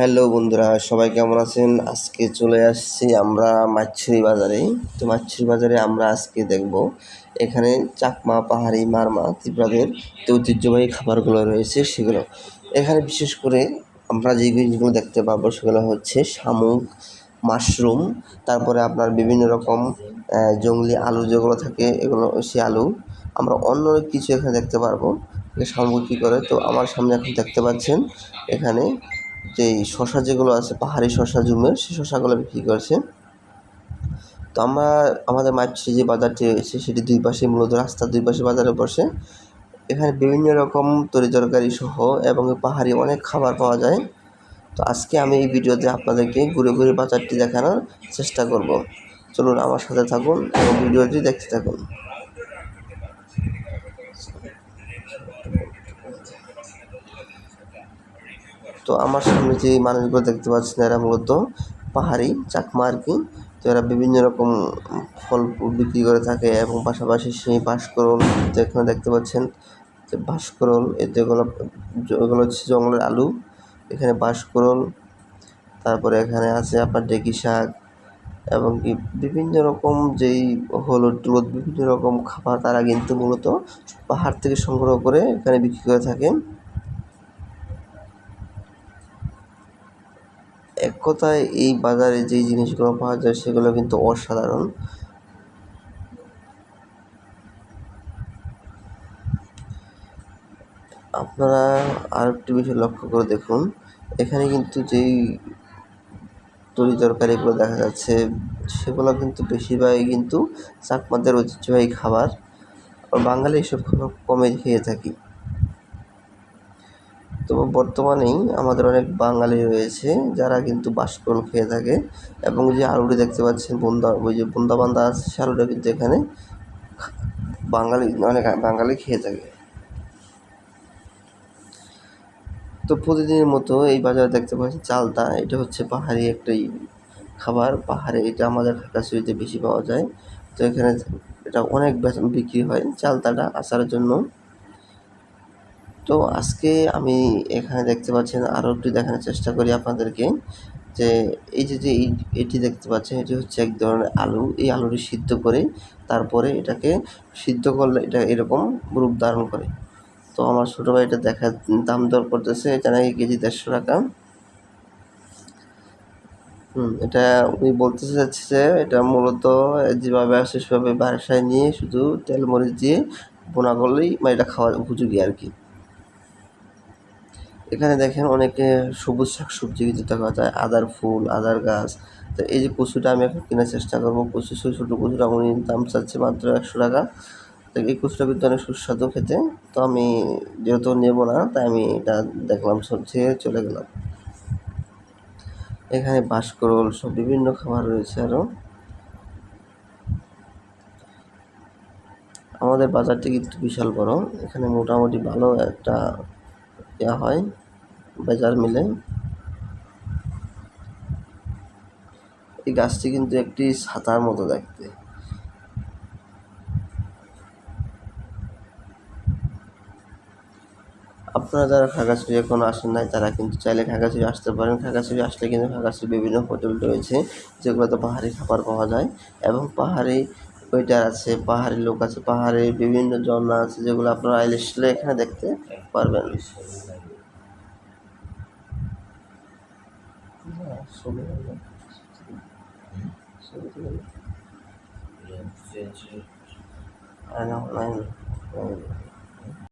Hello বন্ধুরা, সবাই কেমন আছেন? আজকে চলে আসছি আমরা মাছুরি বাজারে। তো মাছুরি বাজারে আমরা আজকে দেখব এখানে চাকমা, পাহাড়ি, মারমা, ত্রিপুরাদের যে ঐতিহ্যবাহী খাবারগুলো রয়েছে সেগুলো। এখানে বিশেষ করে আমরা যে জিনিসগুলো দেখতে পাবো সেগুলো হচ্ছে শামুক, মাশরুম, তারপরে আপনার বিভিন্ন রকম জংলি আলু যেগুলো থাকে এগুলো সে আলু। আমরা অন্য কিছু এখানে দেখতে পারবো শামুক বিক্রি করে। তো আমার সামনে এখন দেখতে পাচ্ছেন এখানে যেই শসা যেগুলো আছে পাহাড়ি শসা জুমের, সেই শসাগুলো বিক্রি করছে। তো আমাদের মাছুরি যে বাজারটি রয়েছে সেটি দুই পাশে, মূলত রাস্তার দুই পাশে বাজারে বসে। এখানে বিভিন্ন রকম তরিতরকারি সহ এবং পাহাড়ি অনেক খাবার পাওয়া যায়। তো আজকে আমি এই ভিডিওতে আপনাদেরকে ঘুরে ঘুরে বাজারটি দেখানোর চেষ্টা করব। চলুন আমার সাথে থাকুন এবং ভিডিওটি দেখতে থাকুন। তো আমার সামনে যে মানুষগুলো দেখতে পাচ্ছেন এরা মূলত পাহাড়ি চাকমা আর কি। তো এরা বিভিন্ন রকম ফল বিক্রি করে থাকে এবং পাশাপাশি সেই বাঁশকরল, তো এখানে দেখতে পাচ্ছেন যে বাঁশকরল, এগুলো হচ্ছে জঙ্গলের আলু। এখানে বাঁশকরল, তারপরে এখানে আছে আপনার ডেকি শাক এবং কি বিভিন্ন রকম যেই হলুদ টলুদ বিভিন্ন রকম খাবার তারা কিন্তু মূলত পাহাড় থেকে সংগ্রহ করে এখানে বিক্রি করে থাকে। এক কথায় এই বাজারে যেই জিনিসগুলো পাওয়া যায় সেগুলো কিন্তু অসাধারণ। আপনারা আরেকটি বিষয় লক্ষ্য করে দেখুন, এখানে কিন্তু যেই তরিতরকারিগুলো দেখা যাচ্ছে সেগুলো কিন্তু বেশিরভাগই কিন্তু চাকমাদের ঐতিহ্যবাহী খাবার। বাঙালি এসব খাবার কমই খেয়ে থাকি। তো বর্তমানেই আমাদের অনেক বাঙালি রয়েছে যারা কিন্তু বাঁশকরল খেয়ে থাকে এবং যে আলুটি দেখতে পাচ্ছেন ওই যে বুন্দাবান্দা আছে, সে আলুটা কিন্তু এখানে অনেক বাঙালি খেয়ে থাকে। তো প্রতিদিনের মতো এই বাজারে দেখতে পাচ্ছি চালতা, এটা হচ্ছে পাহাড়ি একটাই খাবার। পাহাড়ে এটা আমাদের খাগড়াছড়িতে বেশি পাওয়া যায়। তো এখানে এটা অনেক বিক্রি হয় চালতাটা আচারের জন্য। তো আজকে আমি এখানে দেখতে পাচ্ছেন আরও একটু দেখানোর চেষ্টা করি আপনাদেরকে যে এটি দেখতে পাচ্ছেন, এটি হচ্ছে এক ধরনের আলু। এই আলুটি সিদ্ধ করে তারপরে এটাকে সিদ্ধ করলে এটা এরকম রূপ ধারণ করে। তো আমার ছোটো ভাই এটা দাম দর করতেছে, এটা নাকি কেজি 150 টাকা। এটা উনি বলতে চাচ্ছে যে এটা মূলত যেভাবে আসে সেভাবে বাসায় নিয়ে শুধু তেল মরিচ দিয়ে বোনা করলেই এটা খাওয়ার উপযোগী আর কি। এখানে দেখেন অনেকে সবুজ শাকসবজি কিন্তু দেখা যায়, আদার ফুল, আদার গাছ। তো এই যে কচুটা আমি এখন কেনার চেষ্টা করবো, ছোটো কচুটা উনি দাম চাচ্ছে মাত্র 100 টাকা। তো এই কচুটা কিন্তু অনেক সুস্বাদু খেতে। তো আমি যেহেতু নেবো না তাই আমি এটা দেখলাম সবজি চলে গেলাম। এখানে বাঁশকরল সব বিভিন্ন খাবার রয়েছে আরও। আমাদের বাজারটি কিন্তু বিশাল বড়, এখানে মোটামুটি ভালো একটা হয় বাজার মিলে। এই গাছটি কিন্তু একটি ছাতার মতো দেখতে। আপনারা যারা খাগড়াছড়ি এখনো আসেন নাই তারা কিন্তু চাইলে খাগড়াছড়ি আসতে পারেন। খাগড়াছড়ি আসলে কিন্তু খাগড়াছড়ির বিভিন্ন হোটেল রয়েছে যেগুলোতে পাহাড়ি খাবার পাওয়া যায় এবং পাহাড়ি ওয়েটার আছে, পাহাড়ি লোক আছে, পাহাড়ি বিভিন্ন ঝর্ণা আছে যেগুলো আপনারা আসলে এখানে দেখতে পারবেন। I know.